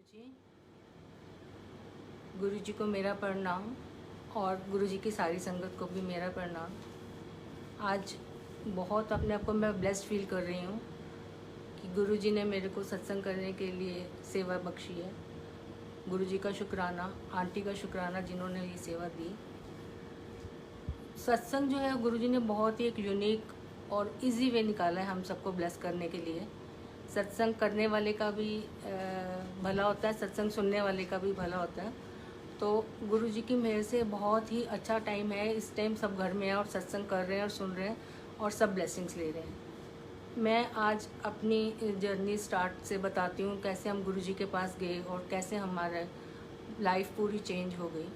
जी, गुरु जी को मेरा प्रणाम और गुरु जी की सारी संगत को भी मेरा प्रणाम। आज बहुत अपने आप को मैं ब्लेस्ड फील कर रही हूँ कि गुरु जी ने मेरे को सत्संग करने के लिए सेवा बख्शी है। गुरु जी का शुक्राना, आंटी का शुक्राना जिन्होंने ये सेवा दी। सत्संग जो है गुरु जी ने बहुत ही एक यूनिक और इजी वे निकाला है हम सबको ब्लेस करने के लिए। सत्संग करने वाले का भी भला होता है, सत्संग सुनने वाले का भी भला होता है। तो गुरु जी की मेहर से बहुत ही अच्छा टाइम है। इस टाइम सब घर में हैं और सत्संग कर रहे हैं और सुन रहे हैं और सब ब्लेसिंग्स ले रहे हैं। मैं आज अपनी जर्नी स्टार्ट से बताती हूँ कैसे हम गुरु जी के पास गए और कैसे हमारा लाइफ पूरी चेंज हो गई।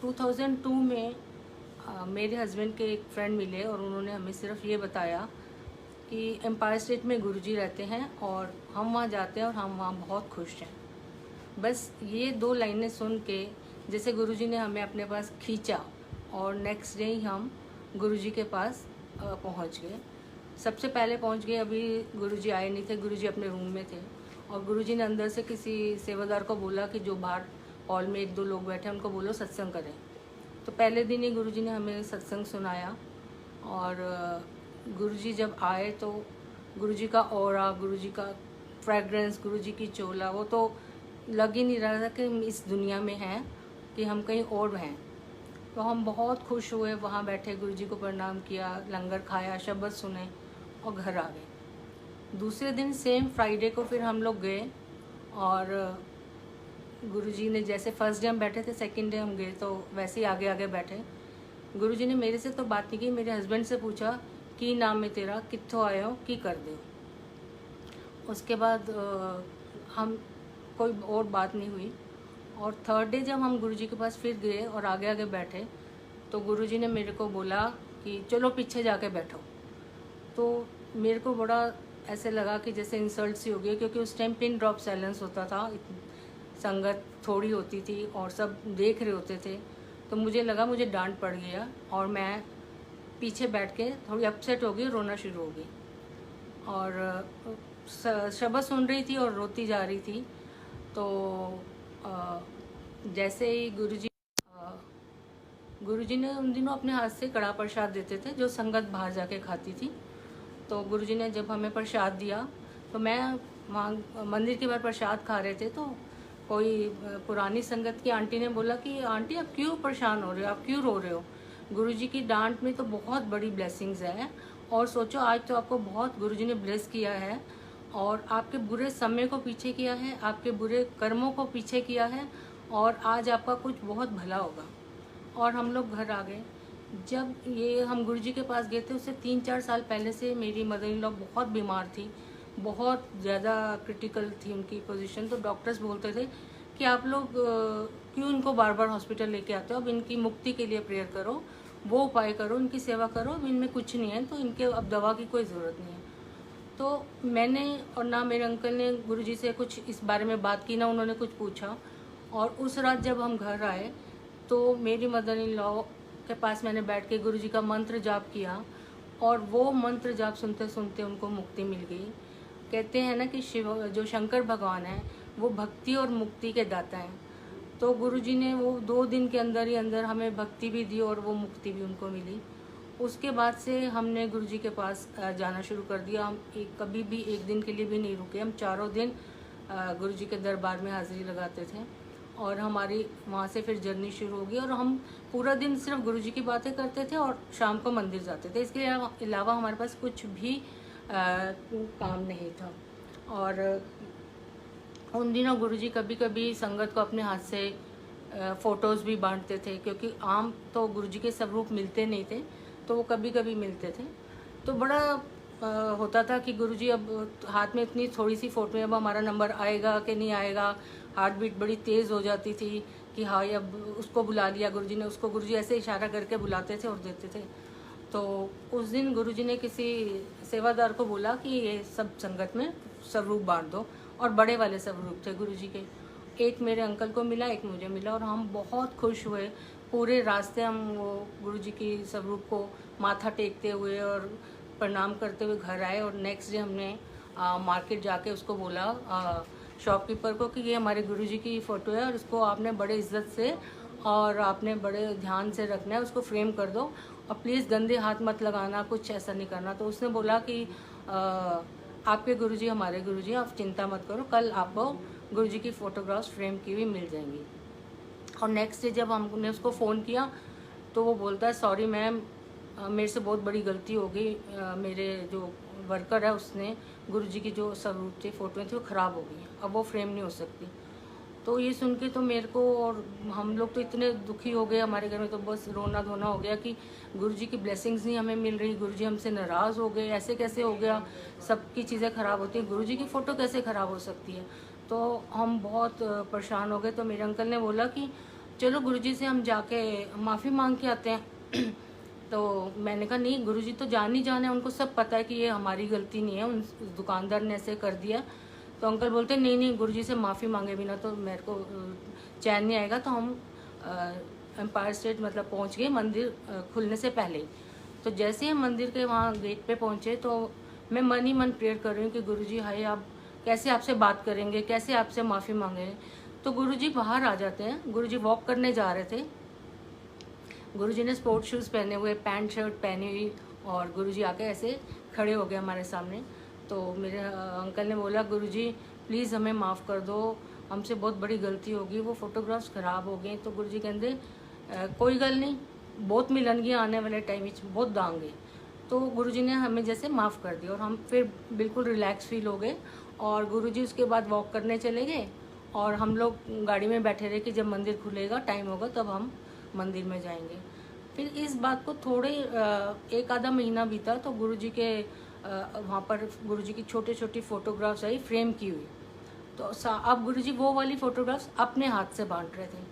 2002 में मेरे हस्बैंड के एक फ्रेंड मिले और उन्होंने हमें सिर्फ ये बताया कि एम्पायर स्टेट में गुरुजी रहते हैं और हम वहाँ जाते हैं और हम वहाँ बहुत खुश हैं। बस ये दो लाइनें सुन के जैसे गुरुजी ने हमें अपने पास खींचा और नेक्स्ट डे ही हम गुरुजी के पास पहुँच गए। सबसे पहले पहुँच गए, अभी गुरुजी आए नहीं थे, गुरुजी अपने रूम में थे और गुरुजी ने अंदर से किसी सेवादार को बोला कि जो बाहर हॉल में एक दो लोग बैठे हैं उनको बोलो सत्संग करें। तो पहले दिन ही गुरुजी ने हमें सत्संग सुनाया और गुरुजी जब आए तो गुरुजी का ऑरा, गुरुजी का फ्रेग्रेंस, गुरुजी की चोला, वो तो लग ही नहीं रहा था कि हम इस दुनिया में हैं, कि हम कहीं और हैं। तो हम बहुत खुश हुए, वहाँ बैठे गुरुजी को प्रणाम किया, लंगर खाया, शब्द सुने और घर आ गए। दूसरे दिन सेम फ्राइडे को फिर हम लोग गए और गुरुजी ने जैसे फर्स्ट डे हम बैठे थे, सेकंड डे हम गए तो वैसे ही आगे आगे बैठे। गुरुजी ने मेरे से तो बात नहीं की, मेरे हस्बैंड से पूछा की नाम है तेरा, कित्थों आए हो, की कर दे। उसके बाद हम कोई और बात नहीं हुई। और थर्ड डे जब हम गुरुजी के पास फिर गए और आगे आगे बैठे तो गुरुजी ने मेरे को बोला कि चलो पीछे जाके बैठो। तो मेरे को बड़ा ऐसे लगा कि जैसे इंसल्ट सी हो गई, क्योंकि उस टाइम पिन ड्रॉप साइलेंस होता था, संगत थोड़ी होती थी और सब देख रहे होते थे। तो मुझे लगा मुझे डांट पड़ गया और मैं पीछे बैठ के थोड़ी अपसेट हो गई, रोना शुरू हो गई और शब्द सुन रही थी और रोती जा रही थी। तो जैसे ही गुरुजी ने उन दिनों अपने हाथ से कड़ा प्रसाद देते थे जो संगत बाहर जाके खाती थी। तो गुरुजी ने जब हमें प्रसाद दिया तो मैं वहाँ मंदिर के बाहर प्रसाद खा रहे थे, तो कोई पुरानी संगत की आंटी ने बोला कि आंटी आप क्यों परेशान हो रहे हो, आप क्यों रो रहे हो, गुरुजी की डांट में तो बहुत बड़ी ब्लेसिंग्स है और सोचो आज तो आपको बहुत गुरुजी ने ब्लेस किया है और आपके बुरे समय को पीछे किया है, आपके बुरे कर्मों को पीछे किया है और आज आपका कुछ बहुत भला होगा। और हम लोग घर आ गए। जब ये हम गुरुजी के पास गए थे उससे 3-4 साल पहले से मेरी मदर इन लॉ बहुत बीमार थी, बहुत ज़्यादा क्रिटिकल थी उनकी पोजीशन। तो डॉक्टर्स बोलते थे कि आप लोग क्यों इनको बार बार हॉस्पिटल लेके आते हो, अब इनकी मुक्ति के लिए प्रेयर करो, वो उपाय करो, इनकी सेवा करो, अब इनमें कुछ नहीं है, तो इनके अब दवा की कोई ज़रूरत नहीं है। तो मैंने और ना मेरे अंकल ने गुरुजी से कुछ इस बारे में बात की, ना उन्होंने कुछ पूछा। और उस रात जब हम घर आए तो मेरी मदर इन लॉ के पास मैंने बैठ के गुरुजी का मंत्र जाप किया और वो मंत्र जाप सुनते सुनते उनको मुक्ति मिल गई। कहते हैं ना कि शिव जो शंकर भगवान है वो भक्ति और मुक्ति के दाता हैं। तो गुरुजी ने वो 2 दिन के अंदर ही अंदर हमें भक्ति भी दी और वो मुक्ति भी उनको मिली। उसके बाद से हमने गुरुजी के पास जाना शुरू कर दिया। हम कभी भी एक दिन के लिए भी नहीं रुके, हम चारों दिन गुरुजी के दरबार में हाजिरी लगाते थे और हमारी वहाँ से फिर जर्नी शुरू हो गई और हम पूरा दिन सिर्फ गुरुजी की बातें करते थे और शाम को मंदिर जाते थे। इसके अलावा हमारे पास कुछ भी काम नहीं था। और उन दिनों गुरुजी कभी कभी संगत को अपने हाथ से फ़ोटोज़ भी बांटते थे, क्योंकि आम तो गुरुजी के सब रूप मिलते नहीं थे, तो वो कभी कभी मिलते थे। तो बड़ा होता था कि गुरुजी अब हाथ में इतनी थोड़ी सी फ़ोटो है, अब हमारा नंबर आएगा कि नहीं आएगा। हार्ट बीट बड़ी तेज़ हो जाती थी कि हाँ अब उसको बुला लिया गुरुजी ने, उसको गुरुजी ऐसे इशारा करके बुलाते थे और देते थे। तो उस दिन गुरुजी ने किसी सेवादार को बोला कि ये सब संगत में स्वरूप बांट दो, और बड़े वाले स्वरूप थे गुरुजी के। एक मेरे अंकल को मिला, एक मुझे मिला और हम बहुत खुश हुए। पूरे रास्ते हम वो गुरुजी की स्वरूप को माथा टेकते हुए और प्रणाम करते हुए घर आए और नेक्स्ट डे हमने मार्केट जाके उसको बोला शॉपकीपर को कि ये हमारे गुरुजी की फ़ोटो है और इसको आपने बड़े इज्जत से और आपने बड़े ध्यान से रखना है, उसको फ्रेम कर दो और प्लीज़ गंदे हाथ मत लगाना, कुछ ऐसा नहीं करना। तो उसने बोला कि आपके गुरुजी हमारे गुरुजी, आप चिंता मत करो, कल आपको गुरुजी की फ़ोटोग्राफ्स फ्रेम की हुई मिल जाएंगी। और नेक्स्ट डे जब हमने उसको फ़ोन किया तो वो बोलता है सॉरी मैम, मेरे से बहुत बड़ी गलती हो गई, मेरे जो वर्कर है उसने गुरुजी की जो स्वरूप थी फ़ोटो थी वो ख़राब हो गई, अब वो फ्रेम नहीं हो सकती। तो ये सुन के तो मेरे को और हम लोग तो इतने दुखी हो गए, हमारे घर में तो बस रोना धोना हो गया कि गुरुजी की ब्लेसिंग्स नहीं हमें मिल रही, गुरुजी हमसे नाराज़ हो गए, ऐसे कैसे हो गया, सबकी चीज़ें ख़राब होती हैं, गुरुजी की फ़ोटो कैसे ख़राब हो सकती है। तो हम बहुत परेशान हो गए। तो मेरे अंकल ने बोला कि चलो गुरुजी से हम जाके माफ़ी मांग के आते हैं। तो मैंने कहा नहीं, गुरुजी तो जान ही जाने, उनको सब पता है कि ये हमारी गलती नहीं है, उस दुकानदार ने ऐसे कर दिया। तो अंकल बोलते नहीं नहीं, गुरुजी से माफ़ी मांगे बिना तो मेरे को चैन नहीं आएगा। तो हम एम्पायर स्टेट मतलब पहुंच गए मंदिर खुलने से पहले। तो जैसे ही हम मंदिर के वहाँ गेट पे पहुँचे तो मैं मन ही मन प्रेयर कर रही हूँ कि गुरुजी हाय, आप कैसे आपसे बात करेंगे, कैसे आपसे माफ़ी मांगे। तो गुरुजी बाहर आ जाते हैं, गुरुजी वॉक करने जा रहे थे, गुरुजी ने स्पोर्ट शूज़ पहने हुए, पैंट शर्ट पहनी हुई, और गुरुजी आके ऐसे खड़े हो गए हमारे सामने। तो मेरे अंकल ने बोला गुरुजी प्लीज़ हमें माफ़ कर दो, हमसे बहुत बड़ी गलती होगी, वो फोटोग्राफ्स ख़राब हो गए। तो गुरुजी कहते कोई गल नहीं, बहुत मिलनगियां आने वाले टाइम में बहुत दांगे। तो गुरुजी ने हमें जैसे माफ़ कर दिया और हम फिर बिल्कुल रिलैक्स फील हो गए। और गुरुजी उसके बाद वॉक करने चले गए और हम लोग गाड़ी में बैठे रहे कि जब मंदिर खुलेगा, टाइम होगा तब हम मंदिर में जाएंगे। फिर इस बात को थोड़े एक आधा महीना बीता तो गुरुजी के वहाँ पर गुरुजी की छोटी छोटी फ़ोटोग्राफ्स आई फ्रेम की हुई। तो अब गुरुजी वो वाली फ़ोटोग्राफ्स अपने हाथ से बांट रहे थे।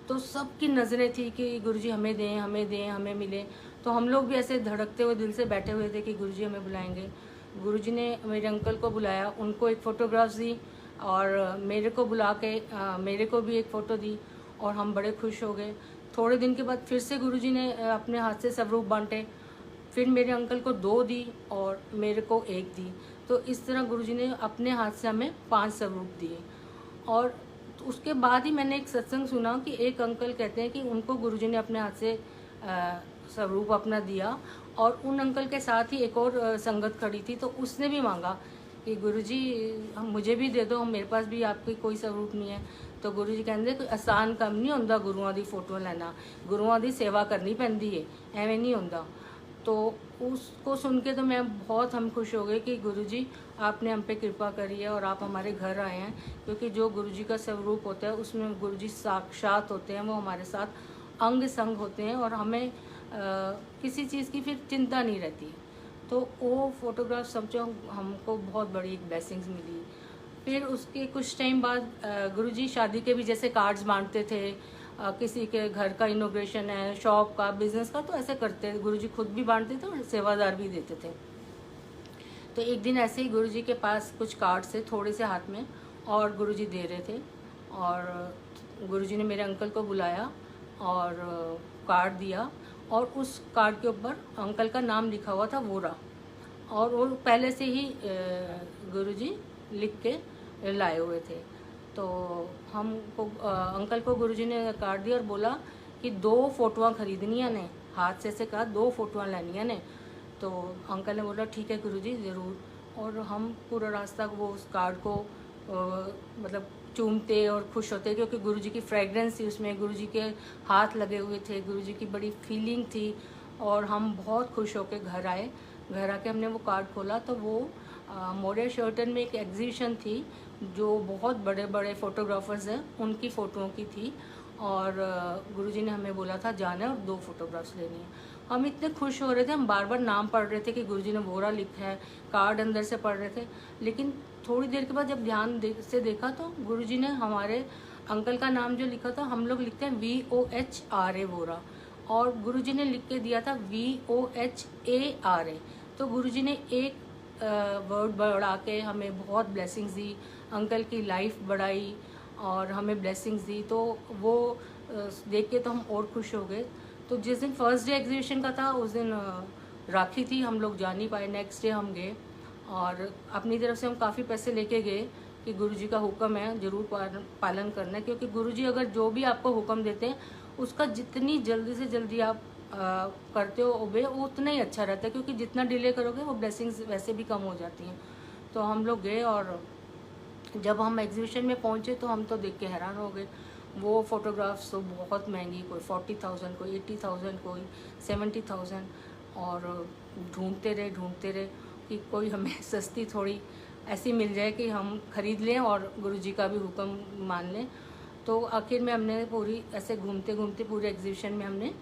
तो सबकी नज़रें थी कि गुरुजी हमें दें, हमें दें, हमें मिले। तो हम लोग भी ऐसे धड़कते हुए दिल से बैठे हुए थे कि गुरुजी हमें बुलाएंगे। गुरुजी ने मेरे अंकल को बुलाया, उनको एक फ़ोटोग्राफ्स दी और मेरे को बुला के मेरे को भी एक फ़ोटो दी और हम बड़े खुश हो गए। थोड़े दिन के बाद फिर से गुरुजी ने अपने हाथ से स्वरूप बांटे, फिर मेरे अंकल को 2 दी और मेरे को 1 दी। तो इस तरह गुरुजी ने अपने हाथ से हमें 5 स्वरूप दिए। और उसके बाद ही मैंने एक सत्संग सुना कि एक अंकल कहते हैं कि उनको गुरुजी ने अपने हाथ से स्वरूप अपना दिया और उन अंकल के साथ ही एक और संगत खड़ी थी, तो उसने भी मांगा कि गुरुजी हम मुझे भी दे दो, मेरे पास भी आपकी कोई स्वरूप नहीं है। तो गुरुजी कहते कोई आसान काम नहीं होंदा गुरुआं दी फोटो लेना, गुरुआं दी सेवा करनी पैंदी है, एवें नहीं होंदा। तो उसको सुन के तो मैं बहुत हम खुश हो गए कि गुरुजी आपने हम पे कृपा करी है और आप हमारे घर आए हैं, क्योंकि जो गुरुजी का स्वरूप होता है उसमें गुरुजी साक्षात होते हैं, वो हमारे साथ अंग संग होते हैं और हमें किसी चीज़ की फिर चिंता नहीं रहती। तो वो फोटोग्राफ समझो हमको बहुत बड़ी एक ब्लेसिंग्स मिली। फिर उसके कुछ टाइम बाद गुरुजी शादी के भी जैसे कार्ड्स बांटते थे, किसी के घर का इनोग्रेशन है, शॉप का, बिजनेस का, तो ऐसे करते थे। गुरुजी खुद भी बांटते थे और सेवादार भी देते थे। तो एक दिन ऐसे ही गुरुजी के पास कुछ कार्ड्स थे थोड़े से हाथ में और गुरुजी दे रहे थे और गुरुजी ने मेरे अंकल को बुलाया और कार्ड दिया और उस कार्ड के ऊपर अंकल का नाम लिखा हुआ था वोरा, और वो पहले से ही गुरुजी लिख के लाए हुए थे। तो हमको अंकल को गुरुजी ने कार्ड दिया और बोला कि 2 फोटोआं खरीदनियां ने, हाथ से कहा 2 फोटोआं लेनियां ने। तो अंकल ने बोला ठीक है गुरुजी ज़रूर। और हम पूरा रास्ता वो उस कार्ड को मतलब चूमते और खुश होते, क्योंकि गुरुजी की फ्रेगरेंस थी उसमें, गुरुजी के हाथ लगे हुए थे, गुरुजी की बड़ी फीलिंग थी। और हम बहुत खुश होकर घर आए। घर आके हमने वो कार्ड खोला तो वो मोरिया शेरटन में एक एग्जीबिशन थी जो बहुत बड़े बड़े फोटोग्राफर्स हैं उनकी फ़ोटोओं की थी और गुरुजी ने हमें बोला था जाना है और 2 फोटोग्राफ्स लेनी है। हम इतने खुश हो रहे थे, हम बार बार नाम पढ़ रहे थे कि गुरुजी ने वोरा लिखा है, कार्ड अंदर से पढ़ रहे थे। लेकिन थोड़ी देर के बाद जब ध्यान से देखा तो गुरुजी ने हमारे अंकल का नाम जो लिखा था, हम लोग लिखते हैं VOHRA वोरा, और गुरुजी ने लिख के दिया था VOHARA। तो गुरुजी ने एक वर्ड बढ़ा के हमें बहुत ब्लेसिंग्स दी, अंकल की लाइफ बढ़ाई और हमें ब्लेसिंग्स दी। तो वो देख के तो हम और खुश हो गए। तो जिस दिन फर्स्ट डे एग्जीबिशन का था उस दिन राखी थी, हम लोग जा नहीं पाए। नेक्स्ट डे हम गए और अपनी तरफ से हम काफ़ी पैसे लेके गए कि गुरुजी का हुक्म है ज़रूर पालन करना है, क्योंकि गुरुजी अगर जो भी आपको हुक्म देते हैं उसका जितनी जल्दी से जल्दी आप करते हो ओबे, वो उतना ही अच्छा रहता है, क्योंकि जितना डिले करोगे वो ब्लेसिंग्स वैसे भी कम हो जाती हैं। तो हम लोग गए और जब हम एग्जीबिशन में पहुंचे तो हम तो देख के हैरान हो गए। वो फ़ोटोग्राफ्स तो बहुत महंगी, कोई 40,000, कोई 80,000, कोई 70,000, और ढूंढते रहे कि कोई हमें सस्ती थोड़ी ऐसी मिल जाए कि हम ख़रीद लें और गुरुजी का भी हुक्म मान लें। तो आखिर में हमने पूरी ऐसे घूमते घूमते पूरे एग्जीबिशन में हमने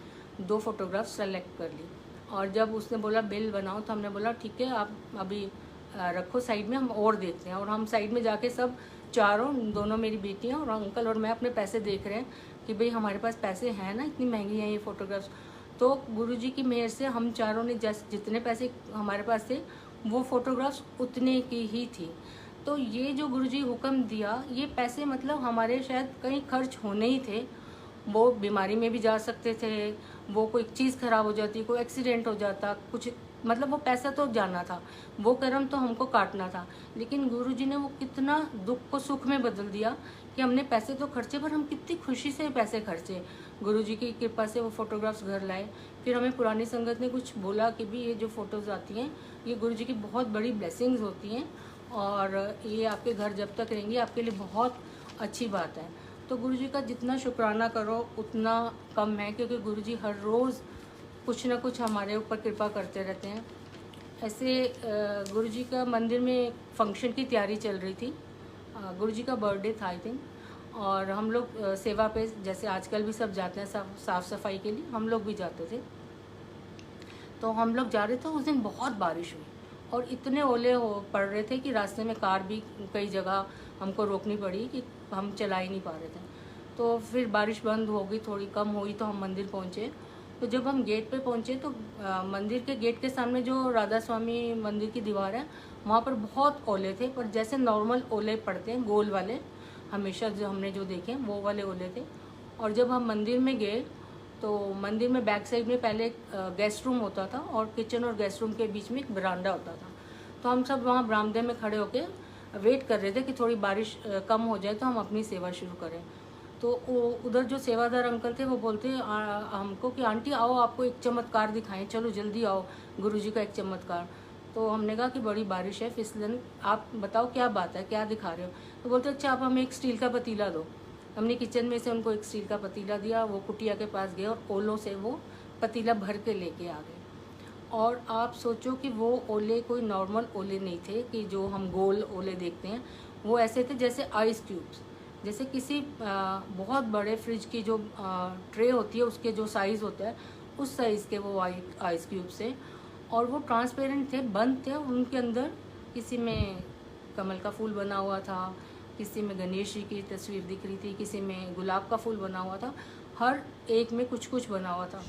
2 फ़ोटोग्राफ सेलेक्ट कर ली। और जब उसने बोला बिल बनाओ तो हमने बोला ठीक है आप अभी रखो साइड में, हम और देखते हैं। और हम साइड में जाके सब चारों, दोनों मेरी बेटियां और अंकल और मैं अपने पैसे देख रहे हैं कि भाई हमारे पास पैसे हैं ना, इतनी महंगी हैं ये फ़ोटोग्राफ्स। तो गुरुजी की मेहर से हम चारों ने जितने पैसे हमारे पास थे वो फ़ोटोग्राफ्स उतने की ही थी। तो ये जो गुरुजी हुक्म दिया, ये पैसे मतलब हमारे शायद कहीं खर्च होने ही थे। वो बीमारी में भी जा सकते थे, वो कोई चीज़ ख़राब हो जाती, कोई एक्सीडेंट हो जाता, कुछ मतलब वो पैसा तो जाना था, वो कर्म तो हमको काटना था। लेकिन गुरुजी ने वो कितना दुख को सुख में बदल दिया कि हमने पैसे तो खर्चे पर हम कितनी खुशी से पैसे खर्चे। गुरुजी की कृपा से वो फ़ोटोग्राफ्स घर लाए। फिर हमें पुरानी संगत ने कुछ बोला कि भी ये जो फ़ोटोज़ आती हैं ये गुरुजी की बहुत बड़ी ब्लेसिंग्स होती हैं और ये आपके घर जब तक रहेंगी आपके लिए बहुत अच्छी बात है। तो गुरुजी का जितना शुक्राना करो उतना कम है, क्योंकि गुरुजी हर रोज़ कुछ ना कुछ हमारे ऊपर कृपा करते रहते हैं। ऐसे गुरुजी का मंदिर में फंक्शन की तैयारी चल रही थी, गुरुजी का बर्थडे था आई थिंक, और हम लोग सेवा पे जैसे आजकल भी सब जाते हैं साफ़ सफाई के लिए, हम लोग भी जाते थे। तो हम लोग जा रहे थे, उस दिन बहुत बारिश हुई और इतने ओले पड़ रहे थे कि रास्ते में कार भी कई जगह हमको रोकनी पड़ी कि हम चला ही नहीं पा रहे थे। तो फिर बारिश बंद हो गई, थोड़ी कम हुई तो हम मंदिर पहुँचे। तो जब हम गेट पे पहुँचे तो मंदिर के गेट के सामने जो राधा स्वामी मंदिर की दीवार है वहाँ पर बहुत ओले थे, पर जैसे नॉर्मल ओले पड़ते हैं गोल वाले, हमेशा जो हमने जो देखे वो वाले ओले थे। और जब हम मंदिर में गए तो मंदिर में बैक साइड में पहले गेस्ट रूम होता था और किचन और गेस्ट रूम के बीच में एक बरामदा होता था। तो हम सब वहाँ बरामदे में खड़े होकर वेट कर रहे थे कि थोड़ी बारिश कम हो जाए तो हम अपनी सेवा शुरू करें। तो उधर जो सेवादार अंकल थे वो बोलते हमको कि आंटी आओ आपको एक चमत्कार दिखाएं, चलो जल्दी आओ, गुरुजी का एक चमत्कार। तो हमने कहा कि बड़ी बारिश है फिसलन, आप बताओ क्या बात है, क्या दिखा रहे हो। तो बोलते अच्छा आप हमें एक स्टील का पतीला दो। हमने किचन में से उनको एक स्टील का पतीला दिया, वो कुटिया के पास गए और ओलों से वो पतीला भर के लेके आ गए। और आप सोचो कि वो ओले कोई नॉर्मल ओले नहीं थे कि जो हम गोल ओले देखते हैं, वो ऐसे थे जैसे आइस क्यूब्स, जैसे किसी बहुत बड़े फ्रिज की जो ट्रे होती है उसके जो साइज़ होता है उस साइज़ के वो आइस क्यूब से, और वो ट्रांसपेरेंट थे, बंद थे। उनके अंदर किसी में कमल का फूल बना हुआ था, किसी में गणेश जी की तस्वीर दिख रही थी, किसी में गुलाब का फूल बना हुआ था, हर एक में कुछ कुछ बना हुआ था।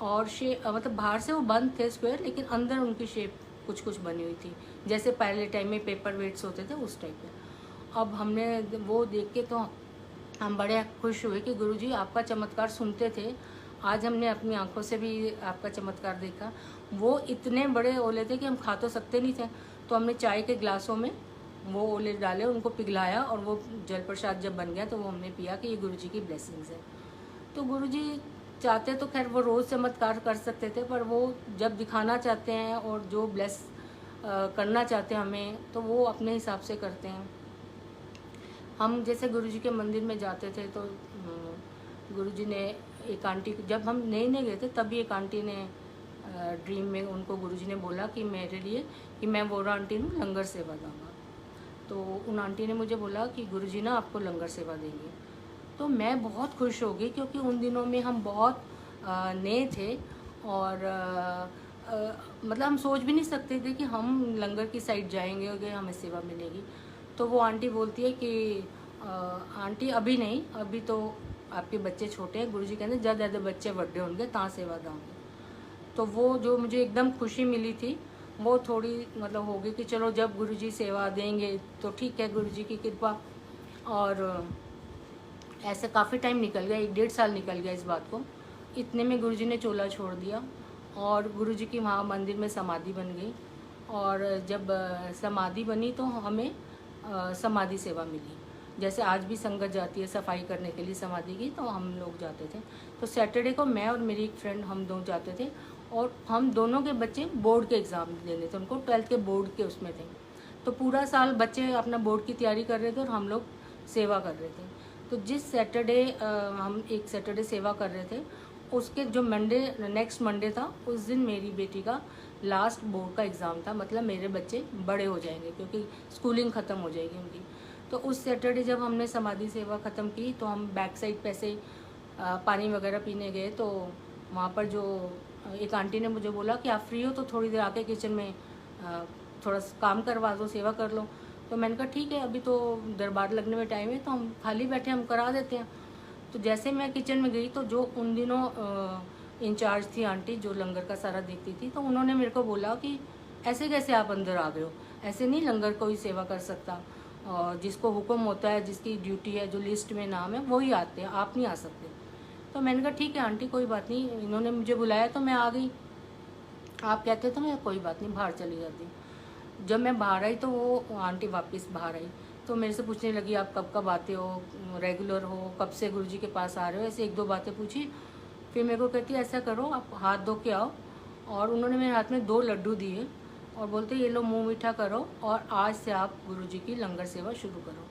और मतलब बाहर से वो बंद थे स्क्वायर, लेकिन अंदर उनकी शेप कुछ कुछ बनी हुई थी, जैसे पहले टाइम में पेपर वेट्स होते थे उस टाइप के। अब हमने वो देख के तो हम बड़े खुश हुए कि गुरुजी आपका चमत्कार सुनते थे, आज हमने अपनी आंखों से भी आपका चमत्कार देखा। वो इतने बड़े ओले थे कि हम खा तो सकते नहीं थे, तो हमने चाय के ग्लासों में वो ओले डाले, उनको पिघलाया और वो जल प्रसाद जब बन गया तो वो हमने पिया कि ये गुरुजी की ब्लेसिंग्स है। तो गुरुजी चाहते तो खैर वो रोज़ चमत्कार कर सकते थे, पर वो जब दिखाना चाहते हैं और जो ब्लेस करना चाहते हैं हमें, तो वो अपने हिसाब से करते हैं। हम जैसे गुरुजी के मंदिर में जाते थे तो गुरुजी ने एक आंटी, जब हम नए गए थे तभी एक आंटी ने ड्रीम में उनको गुरुजी ने बोला कि मेरे लिए कि मैं वो आंटी हूँ लंगर सेवा दूँगा। तो उन आंटी ने मुझे बोला कि गुरुजी ना आपको लंगर सेवा देंगे। तो मैं बहुत खुश हो गई, क्योंकि उन दिनों में हम बहुत नए थे और मतलब हम सोच भी नहीं सकते थे कि हम लंगर की साइड जाएंगे और हमें सेवा मिलेगी। तो वो आंटी बोलती है कि आंटी अभी नहीं, अभी तो आपके बच्चे छोटे हैं, गुरुजी कहते हैं जब ज़्यादा बच्चे बड़े होंगे ता सेवा दूँगी। तो वो जो मुझे एकदम खुशी मिली थी वो थोड़ी मतलब हो गई कि चलो जब गुरुजी सेवा देंगे तो ठीक है, गुरुजी की कृपा। और ऐसे काफ़ी टाइम निकल गया, 1-1.5 साल निकल गया इस बात को। इतने में गुरुजी ने चोला छोड़ दिया और गुरुजी की वहाँ मंदिर में समाधि बन गई। और जब समाधि बनी तो हमें समाधि सेवा मिली। जैसे आज भी संगत जाती है सफाई करने के लिए समाधि की, तो हम लोग जाते थे। तो सैटरडे को मैं और मेरी एक फ्रेंड हम दोनों जाते थे, और हम दोनों के बच्चे बोर्ड के एग्ज़ाम देने थे, उनको 12th के बोर्ड के उसमें थे। तो पूरा साल बच्चे अपना बोर्ड की तैयारी कर रहे थे और हम लोग सेवा कर रहे थे। तो जिस सैटरडे हम एक सैटरडे सेवा कर रहे थे, उसके जो नेक्स्ट मंडे था, उस दिन मेरी बेटी का लास्ट बोर्ड का एग्ज़ाम था। मतलब मेरे बच्चे बड़े हो जाएंगे क्योंकि स्कूलिंग ख़त्म हो जाएगी उनकी। तो उस सैटरडे जब हमने समाधि सेवा ख़त्म की, तो हम बैक साइड पे से पानी वगैरह पीने गए। तो वहाँ पर जो एक आंटी ने मुझे बोला कि आप फ्री हो तो थोड़ी देर आके किचन में थोड़ा काम करवा दो, सेवा कर लो। तो मैंने कहा ठीक है, अभी तो दरबार लगने में टाइम है, तो हम खाली बैठे हम करा देते हैं। तो जैसे मैं किचन में गई, तो जो उन दिनों इंचार्ज थी आंटी, जो लंगर का सारा देखती थी, तो उन्होंने मेरे को बोला कि ऐसे कैसे आप अंदर आ गए हो, ऐसे नहीं लंगर कोई सेवा कर सकता, और जिसको हुक्म होता है, जिसकी ड्यूटी है, जो लिस्ट में नाम है, वही आते हैं, आप नहीं आ सकते। तो मैंने कहा ठीक है आंटी, कोई बात नहीं, इन्होंने मुझे बुलाया तो मैं आ गई, आप कहते तो मैं कोई बात नहीं बाहर चली जाती। जब मैं बाहर आई तो वो आंटी वापस बाहर आई, तो मेरे से पूछने लगी आप कब कब आते हो, रेगुलर हो, कब से गुरुजी के पास आ रहे हो, ऐसे एक दो बातें पूछी। फिर मेरे को कहती ऐसा करो, आप हाथ धो के आओ, और उन्होंने मेरे हाथ में 2 लड्डू दिए और बोलते ये लो मुंह मीठा करो, और आज से आप गुरुजी की लंगर सेवा शुरू करो।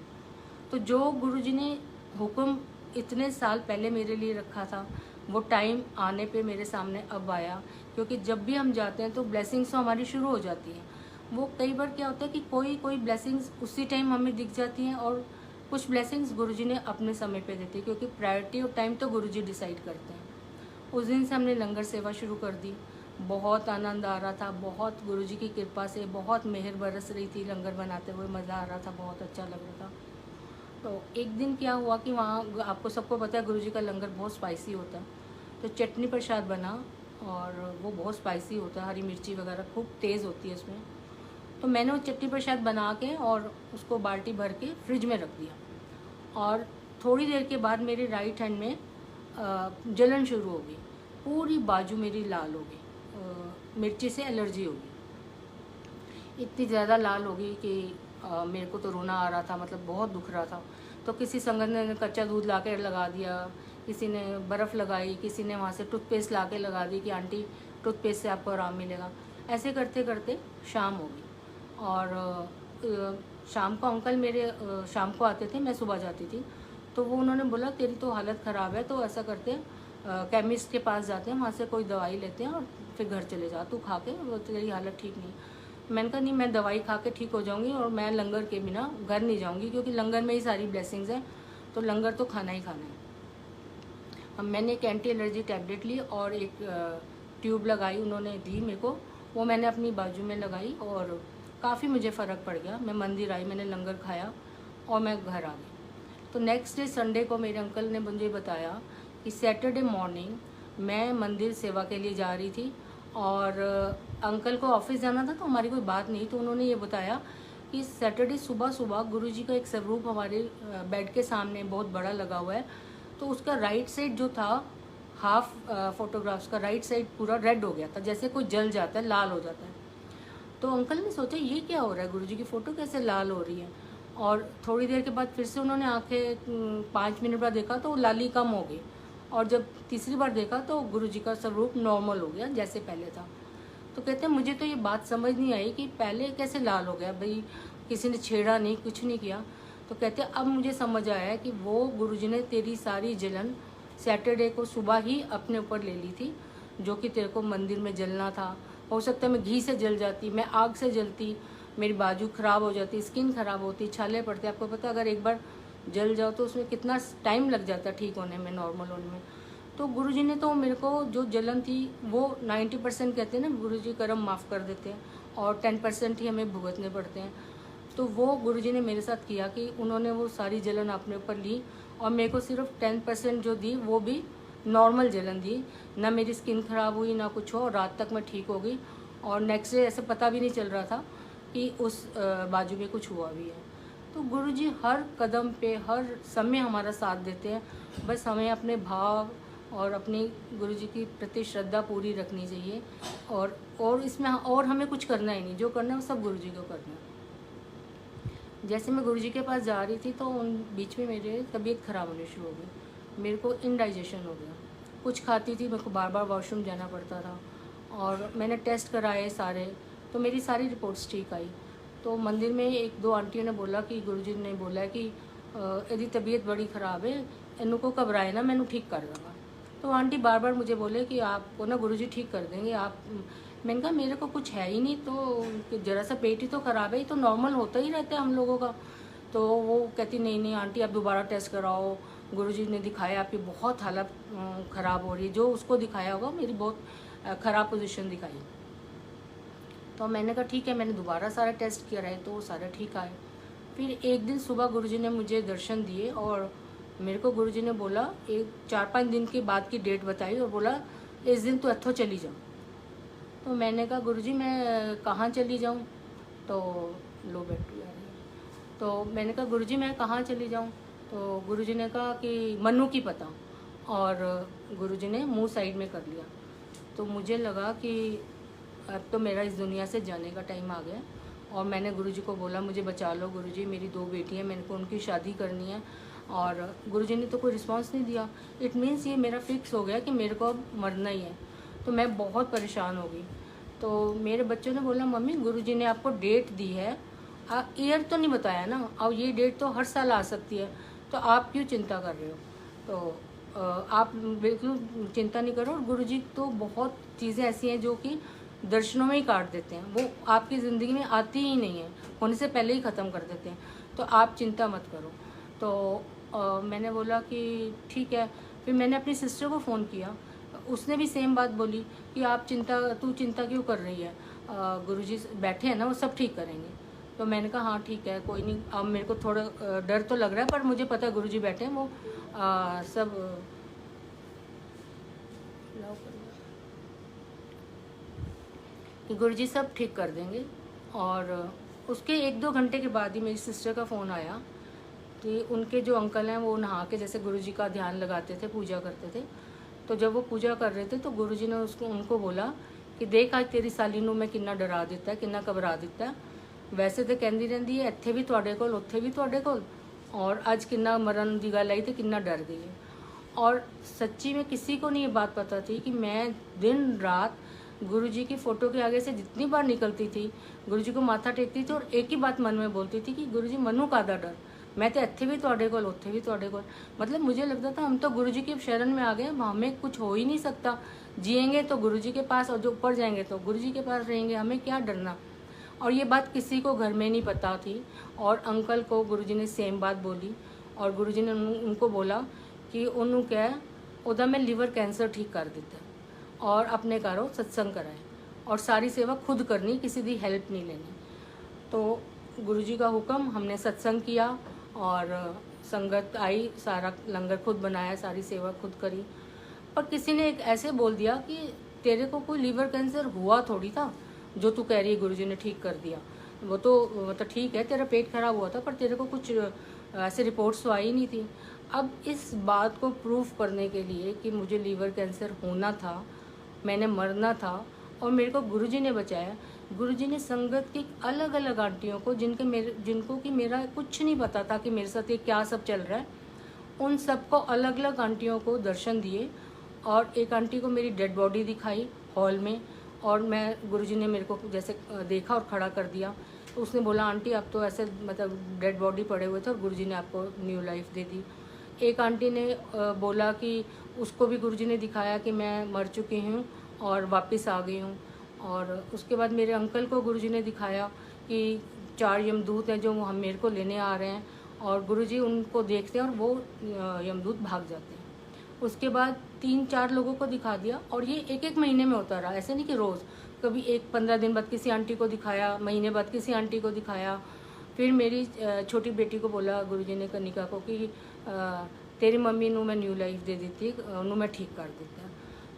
तो जो गुरुजी ने हुक्म इतने साल पहले मेरे लिए रखा था, वो टाइम आने पे मेरे सामने अब आया। क्योंकि जब भी हम जाते हैं तो ब्लेसिंग्स तो हमारी शुरू हो जाती हैं। वो कई बार क्या होता है कि कोई ब्लेसिंग्स उसी टाइम हमें दिख जाती हैं, और कुछ ब्लेसिंग्स गुरुजी ने अपने समय पे देती है, क्योंकि प्रायोरिटी और टाइम तो गुरुजी डिसाइड करते हैं। उस दिन से हमने लंगर सेवा शुरू कर दी। बहुत आनंद आ रहा था, बहुत गुरुजी की कृपा से बहुत मेहर बरस रही थी, लंगर बनाते हुए मज़ा आ रहा था, बहुत अच्छा लग रहा था। तो एक दिन क्या हुआ कि वहाँ आपको सबको पता है गुरुजी का लंगर बहुत स्पाइसी होता है, तो चटनी प्रसाद बना, और वो बहुत स्पाइसी होता है, हरी मिर्ची वगैरह खूब तेज़ होती है इसमें। तो मैंने वो चटनी प्रसाद बना के और उसको बाल्टी भर के फ्रिज में रख दिया, और थोड़ी देर के बाद मेरे राइट हैंड में जलन शुरू हो गई, पूरी बाजू मेरी लाल हो गई, मिर्ची से एलर्जी हो गई, इतनी ज़्यादा लाल हो गई कि मेरे को तो रोना आ रहा था, मतलब बहुत दुख रहा था। तो किसी संगत ने कच्चा दूध ला के लगा दिया, किसी ने बर्फ़ लगाई, किसी ने वहाँ से टूथपेस्ट ला के लगा दी कि आंटी टूथपेस्ट से आपको आराम मिलेगा। ऐसे करते करते शाम हो गई, और शाम को अंकल मेरे शाम को आते थे, मैं सुबह जाती थी। तो वो उन्होंने बोला तेरी तो हालत ख़राब है, तो ऐसा करते हैं केमिस्ट के पास जाते हैं, वहाँ से कोई दवाई लेते हैं और फिर घर चले जा, तू खा के, वो तेरी हालत ठीक नहीं। मैंने कहा नहीं, मैं दवाई खा के ठीक हो जाऊँगी, और मैं लंगर के बिना घर नहीं जाऊँगी, क्योंकि लंगर में ही सारी ब्लेसिंग्स हैं, तो लंगर तो खाना ही खाना है। अब मैंने एक एंटी एलर्जी टैबलेट ली और एक ट्यूब लगाई, उन्होंने दी मेरे को, वो मैंने अपनी बाजू में लगाई, और काफ़ी मुझे फ़र्क पड़ गया। मैं मंदिर आई, मैंने लंगर खाया और मैं घर आ गई। तो नेक्स्ट डे संडे को मेरे अंकल ने मुझे बताया कि सैटरडे मॉर्निंग मैं मंदिर सेवा के लिए जा रही थी, और अंकल को ऑफिस जाना था, तो हमारी कोई बात नहीं। तो उन्होंने ये बताया कि सैटरडे सुबह सुबह गुरुजी का एक स्वरूप हमारे बेड के सामने बहुत बड़ा लगा हुआ है, तो उसका राइट साइड जो था, हाफ फोटोग्राफ्स का राइट साइड पूरा रेड हो गया था, जैसे कोई जल जाता है, लाल हो जाता है। तो अंकल ने सोचा ये क्या हो रहा है, गुरुजी की फ़ोटो कैसे लाल हो रही है। और थोड़ी देर के बाद फिर से उन्होंने आंखें 5 मिनट बाद देखा तो लाली कम हो गई, और जब तीसरी बार देखा तो गुरुजी का स्वरूप नॉर्मल हो गया जैसे पहले था। तो कहते हैं मुझे तो ये बात समझ नहीं आई कि पहले कैसे लाल हो गया, भाई किसी ने छेड़ा नहीं, कुछ नहीं किया। तो कहते हैं अब मुझे समझ आया है कि वो गुरुजी ने तेरी सारी जलन सैटरडे को सुबह ही अपने ऊपर ले ली थी, जो कि तेरे को मंदिर में जलना था। हो सकता है मैं घी से जल जाती, मैं आग से जलती, मेरी बाजू ख़राब हो जाती, स्किन ख़राब होती, छाले पड़ते। आपको पता है अगर एक बार जल जाओ तो उसमें कितना टाइम लग जाता है ठीक होने में, नॉर्मल होने में। तो गुरुजी ने तो मेरे को जो जलन थी वो 90% कहते हैं ना, गुरुजी कर्म माफ़ कर देते हैं, और 10% ही हमें भुगतने पड़ते हैं। तो वो गुरुजी ने मेरे साथ किया कि उन्होंने वो सारी जलन अपने ऊपर ली, और मेरे को सिर्फ 10% जो दी वो भी नॉर्मल जलन दी, ना मेरी स्किन ख़राब हुई ना कुछ हो, और रात तक मैं ठीक हो गई। और नेक्स्ट डे ऐसे पता भी नहीं चल रहा था कि उस बाजू में कुछ हुआ भी है। तो गुरुजी हर कदम पे हर समय हमारा साथ देते हैं, बस हमें अपने भाव और अपनी गुरुजी की प्रति श्रद्धा पूरी रखनी चाहिए, और इसमें और हमें कुछ करना ही नहीं, जो करना है वो सब गुरुजी को करना है। जैसे मैं गुरुजी के पास जा रही थी तो उन बीच में मेरे तबीयत ख़राब होनी शुरू हो गई, मेरे को इनडाइजेशन हो गया। कुछ खाती थी, मेरे को बार बार वॉशरूम जाना पड़ता था, और मैंने टेस्ट कराए सारे, तो मेरी सारी रिपोर्ट्स ठीक आई। तो मंदिर में एक दो आंटियों ने बोला कि गुरुजी ने बोला कि यदि तबीयत बड़ी ख़राब है, इन्हों को घबराए ना, मैंने ठीक कर दूँगा। तो आंटी बार बार मुझे बोले कि आपको ना गुरुजी ठीक कर देंगे आप। मैंने कहा मेरे को कुछ है ही नहीं, तो ज़रा सा पेट ही तो ख़राब है, ये तो नॉर्मल होता ही रहता है हम लोगों का। तो वो कहती नहीं नहीं आंटी, आप दोबारा टेस्ट कराओ, गुरुजी ने दिखाया आपकी बहुत हालत ख़राब हो रही है। जो उसको दिखाया होगा मेरी बहुत ख़राब पोजीशन दिखाई। तो मैंने कहा ठीक है, मैंने दोबारा सारा टेस्ट किया रहे तो सारा ठीक आए। फिर एक दिन सुबह गुरुजी ने मुझे दर्शन दिए, और मेरे को गुरुजी ने बोला, एक 4-5 दिन के बाद की डेट बताई और बोला इस दिन तो इत्थों चली जाओ। तो मैंने कहा गुरुजी मैं कहाँ चली जाऊँ? तो लो बैटरी आ रही है। तो मैंने कहा गुरुजी मैं कहाँ चली जाऊँ? तो गुरुजी ने कहा कि मन्नू की पता, और गुरुजी ने मुंह साइड में कर लिया। तो मुझे लगा कि अब तो मेरा इस दुनिया से जाने का टाइम आ गया, और मैंने गुरुजी को बोला मुझे बचा लो गुरुजी, मेरी 2 बेटी हैं, मेरे को उनकी शादी करनी है। और गुरुजी ने तो कोई रिस्पांस नहीं दिया। इट मीन्स ये मेरा फिक्स हो गया कि मेरे को अब मरना ही है। तो मैं बहुत परेशान हो गई। तो मेरे बच्चों ने बोला मम्मी गुरुजी ने आपको डेट दी है, ईयर तो नहीं बताया ना, और ये डेट तो हर साल आ सकती है, तो आप क्यों चिंता कर रहे हो? तो आप बिल्कुल चिंता नहीं करो। गुरुजी तो बहुत चीज़ें ऐसी हैं जो कि दर्शनों में ही काट देते हैं, वो आपकी ज़िंदगी में आती ही नहीं है, होने से पहले ही ख़त्म कर देते हैं, तो आप चिंता मत करो। तो मैंने बोला कि ठीक है। फिर मैंने अपनी सिस्टर को फ़ोन किया, उसने भी सेम बात बोली कि तू चिंता क्यों कर रही है, गुरुजी बैठे हैं ना, वो सब ठीक करेंगे। तो मैंने कहा हाँ ठीक है, कोई नहीं। अब मेरे को थोड़ा डर तो लग रहा है, पर मुझे पता है गुरुजी बैठे हैं, वो सब कि गुरुजी सब ठीक कर देंगे। और उसके 1-2 घंटे के बाद ही मेरी सिस्टर का फ़ोन आया कि उनके जो अंकल हैं वो नहा के जैसे गुरुजी का ध्यान लगाते थे, पूजा करते थे। तो जब वो पूजा कर रहे थे तो गुरुजी ने उनको बोला कि देख आज तेरी साली नूं मैं कितना डरा दिता है, कितना घबरा दिता है। वैसे तो कहती रहती है ਇੱਥੇ भी ਤੁਹਾਡੇ ਕੋਲ, ਉੱਥੇ भी ਤੁਹਾਡੇ ਕੋਲ, और आज कितना मरण की गल आई तो कितना डर गई है। और सच्ची में किसी को नहीं ये बात पता थी कि मैं दिन रात गुरुजी की फ़ोटो के आगे से जितनी बार निकलती थी, गुरुजी को माथा टेकती थी और एक ही बात मन में बोलती थी कि गुरुजी मनु कादा डर, मैं तो ਇੱਥੇ भी ਤੁਹਾਡੇ ਕੋਲ, ਉੱਥੇ भी ਤੁਹਾਡੇ ਕੋਲ। मतलब मुझे लगता था हम तो गुरुजी की शरण में आ गए, हमें कुछ हो ही नहीं सकता। जिएंगे तो गुरुजी के पास, और जो ऊपर जाएंगे तो गुरुजी के पास रहेंगे, हमें क्या डरना। और ये बात किसी को घर में नहीं पता थी। और अंकल को गुरुजी ने सेम बात बोली, और गुरुजी ने उनको बोला कि उन्होंने क्या है उदा मैं लीवर कैंसर ठीक कर दिता है, और अपने घरों सत्संग कराए, और सारी सेवा खुद करनी, किसी की हेल्प नहीं लेनी। तो गुरुजी का हुक्म, हमने सत्संग किया और संगत आई, सारा लंगर खुद बनाया, सारी सेवा खुद करी। पर किसी ने एक ऐसे बोल दिया कि तेरे को कोई लीवर कैंसर हुआ थोड़ी था, जो तू कह रही है गुरुजी ने ठीक कर दिया। वो तो ठीक है, तेरा पेट खराब हुआ था, पर तेरे को कुछ ऐसे रिपोर्ट्स तो आई नहीं थी। अब इस बात को प्रूफ करने के लिए कि मुझे लीवर कैंसर होना था, मैंने मरना था, और मेरे को गुरुजी ने बचाया। गुरुजी ने संगत की अलग अलग आंटियों को, जिनको कि मेरा कुछ नहीं पता था कि मेरे साथ ये क्या सब चल रहा है, उन सबको अलग अलग आंटियों को दर्शन दिए। और एक आंटी को मेरी डेड बॉडी दिखाई हॉल में, और मैं गुरुजी ने मेरे को जैसे देखा और खड़ा कर दिया। तो उसने बोला आंटी आप तो ऐसे मतलब डेड बॉडी पड़े हुए थे और गुरुजी ने आपको न्यू लाइफ दे दी। एक आंटी ने बोला कि उसको भी गुरुजी ने दिखाया कि मैं मर चुकी हूँ और वापस आ गई हूँ। और उसके बाद मेरे अंकल को गुरुजी ने दिखाया कि 4 यमदूत हैं जो हम मेरे को लेने आ रहे हैं, और गुरुजी उनको देखते हैं और वो यमदूत भाग जाते हैं। उसके बाद 3-4 लोगों को दिखा दिया, और ये 1-1 महीने में होता रहा, ऐसे नहीं कि रोज़। कभी 15 दिन बाद किसी आंटी को दिखाया, महीने बाद किसी आंटी को दिखाया। फिर मेरी छोटी बेटी को बोला गुरुजी ने, कनिका को, कि तेरी मम्मी नू मैं न्यू लाइफ दे देती, उन्होंने मैं ठीक कर देता।